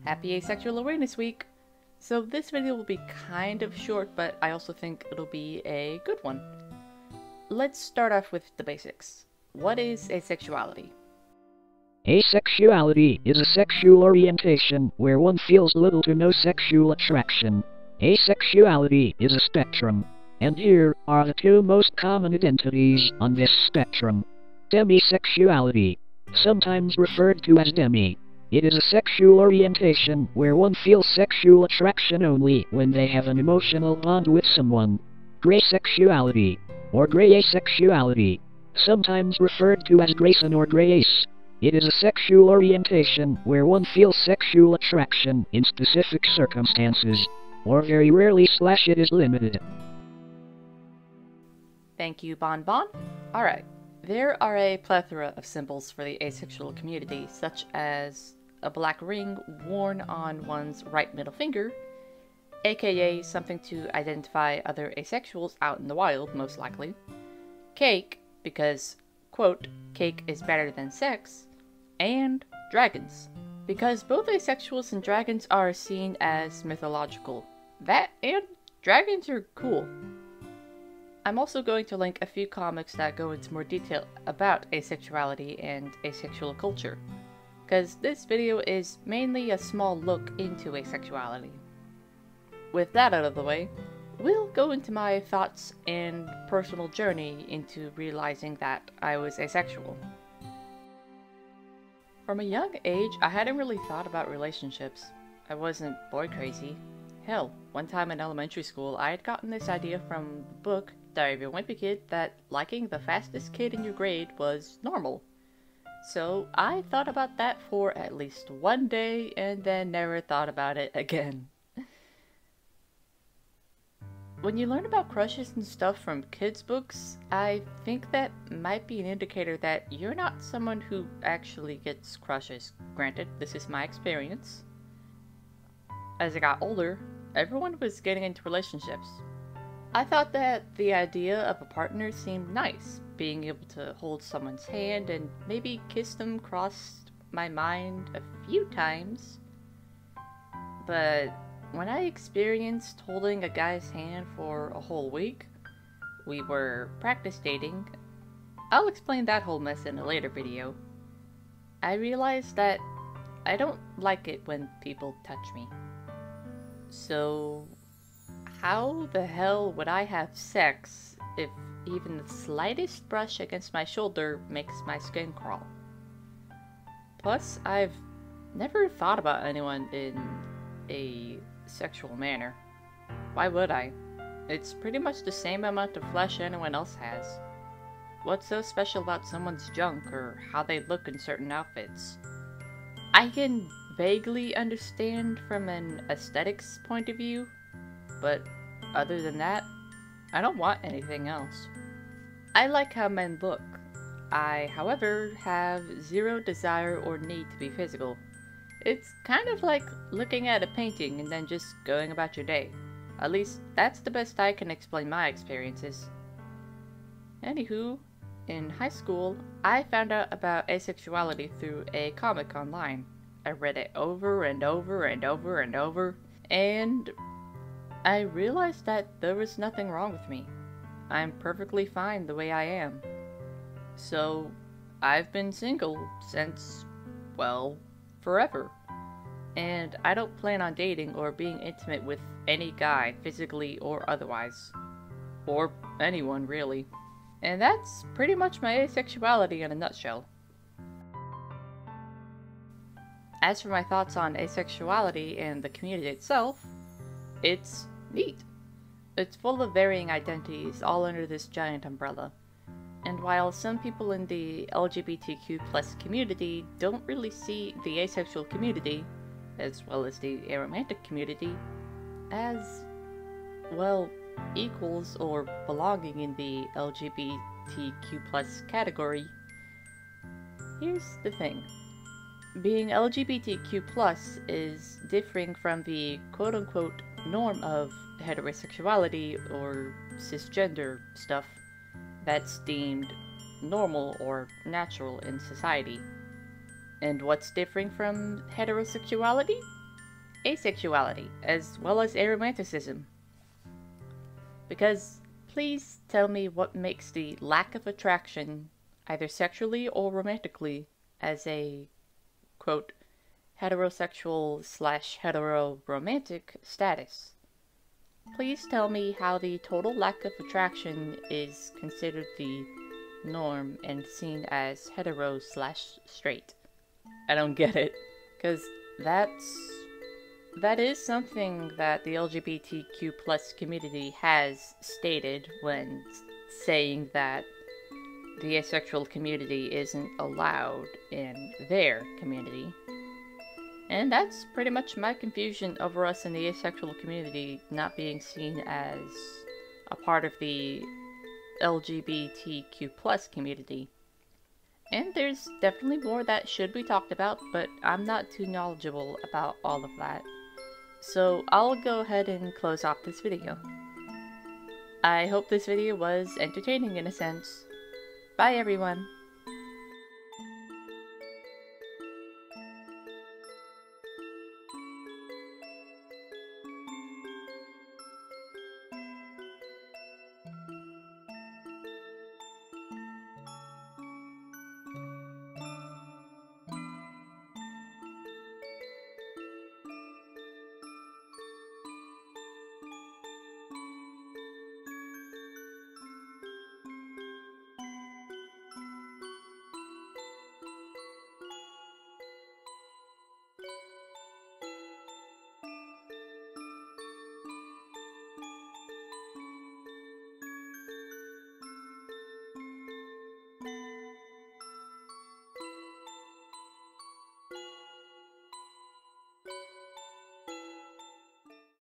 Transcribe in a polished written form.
Happy Asexual Awareness Week! So this video will be kind of short, but I also think it'll be a good one. Let's start off with the basics. What is asexuality? Asexuality is a sexual orientation where one feels little to no sexual attraction. Asexuality is a spectrum, and here are the two most common identities on this spectrum. Demisexuality, sometimes referred to as demi. It is a sexual orientation where one feels sexual attraction only when they have an emotional bond with someone. Graysexuality, or gray asexuality, sometimes referred to as Grayson or gray ace. It is a sexual orientation where one feels sexual attraction in specific circumstances, or very rarely / it is limited. Thank you, Bon Bon. Alright, there are a plethora of symbols for the asexual community, such as a black ring worn on one's right middle finger, aka something to identify other asexuals out in the wild, most likely. Cake, because, quote, cake is better than sex. And dragons, because both asexuals and dragons are seen as mythological. That and dragons are cool. I'm also going to link a few comics that go into more detail about asexuality and asexual culture, because this video is mainly a small look into asexuality. With that out of the way, we'll go into my thoughts and personal journey into realizing that I was asexual. From a young age, I hadn't really thought about relationships. I wasn't boy crazy. Hell, one time in elementary school, I had gotten this idea from the book Diary of a Wimpy Kid that liking the fastest kid in your grade was normal. So I thought about that for at least one day and then never thought about it again. When you learn about crushes and stuff from kids' books, I think that might be an indicator that you're not someone who actually gets crushes. Granted, this is my experience. As I got older, everyone was getting into relationships. I thought that the idea of a partner seemed nice. Being able to hold someone's hand and maybe kiss them crossed my mind a few times. But when I experienced holding a guy's hand for a whole week, we were practice dating. I'll explain that whole mess in a later video. I realized that I don't like it when people touch me. So, how the hell would I have sex if even the slightest brush against my shoulder makes my skin crawl? Plus, I've never thought about anyone in a sexual manner. Why would I? It's pretty much the same amount of flesh anyone else has. What's so special about someone's junk or how they look in certain outfits? I can vaguely understand from an aesthetics point of view, but other than that, I don't want anything else. I like how men look. I, however, have zero desire or need to be physical. It's kind of like looking at a painting and then just going about your day. At least, that's the best I can explain my experiences. Anywho, in high school, I found out about asexuality through a comic online. I read it over and over and over and over, and I realized that there was nothing wrong with me. I'm perfectly fine the way I am. So, I've been single since, well, forever. And I don't plan on dating or being intimate with any guy, physically or otherwise. Or anyone, really. And that's pretty much my asexuality in a nutshell. As for my thoughts on asexuality and the community itself, it's neat. It's full of varying identities all under this giant umbrella. And while some people in the LGBTQ+ community don't really see the asexual community, as well as the aromantic community, as, well, equals or belonging in the LGBTQ+ category, here's the thing. Being LGBTQ+ is differing from the quote-unquote norm of heterosexuality or cisgender stuff that's deemed normal or natural in society. And what's different from heterosexuality? asexuality, as well as aromanticism. Because please tell me what makes the lack of attraction, either sexually or romantically, as a, quote, heterosexual slash hetero-romantic status. Please tell me how the total lack of attraction is considered the norm and seen as hetero slash straight. I don't get it, because that is something that the LGBTQ plus community has stated when saying that the asexual community isn't allowed in their community. And that's pretty much my confusion over us in the asexual community not being seen as a part of the LGBTQ plus community. And there's definitely more that should be talked about, but I'm not too knowledgeable about all of that. So I'll go ahead and close off this video. I hope this video was entertaining in a sense. Bye everyone!